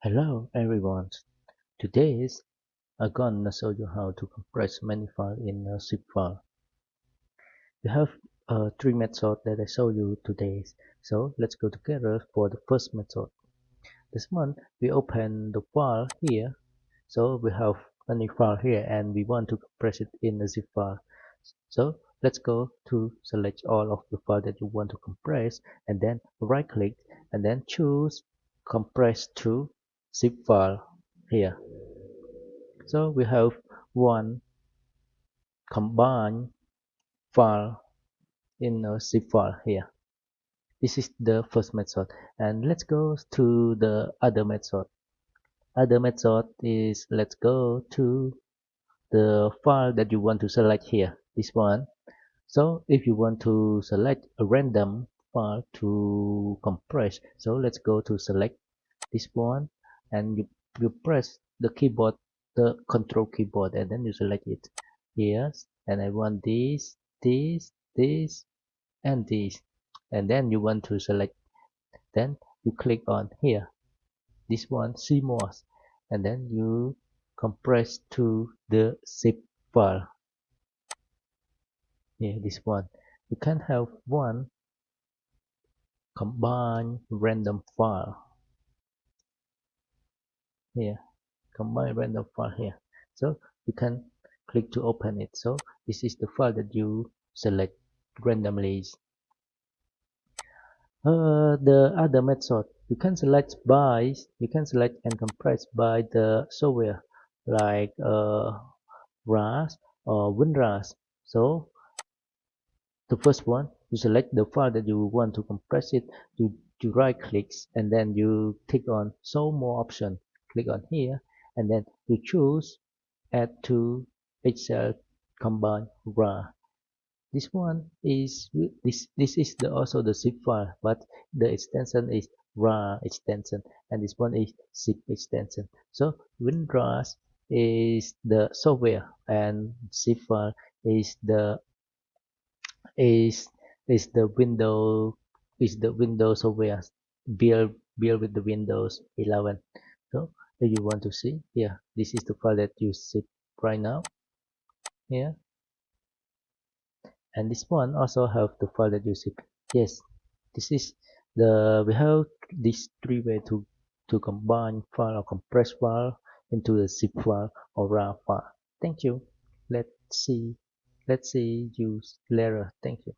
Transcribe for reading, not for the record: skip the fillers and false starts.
Hello everyone. Today I'm gonna show you how to compress many files in a zip file. We have three methods that I show you today. So let's go together for the first method. This one we open the file here. So we have many file here and we want to compress it in a zip file. So let's go to select all of the file that you want to compress and then right click and then choose compress to zip file here. So we have one combined file in a zip file here. This is the first method. And let's go to the other method. Other method is let's go to the file that you want to select here. This one. So if you want to select a random file to compress, so let's go to select this one and you press the keyboard, the control keyboard, and then you select it. Yes, and I want this, and this, and then you want to select. Then you click on here, this one, CMOS, and then you compress to the zip file. Here, this one. You can have one combine random file here, combine random file here. So you can click to open it. So this is the file that you select randomly. The other method you can select and compress by the software like RAS or WinRAS. So the first one, you select the file that you want to compress it, you right click and then you click on show more option. Click on here and then you choose add to Excel combine RAR. This one is this is also the zip file, but the extension is RAR extension, and this one is zip extension. So WinRAR is the software, and zip file is the is is the window is the Windows software built with the Windows 11. So if you want to see here, this is the file that you zip right now here, and this one also have the file that you zip. Yes, this is the we have these three way to combine file or compress file into a zip file or RAR file. Thank you. Let's see let's see you later. Thank you.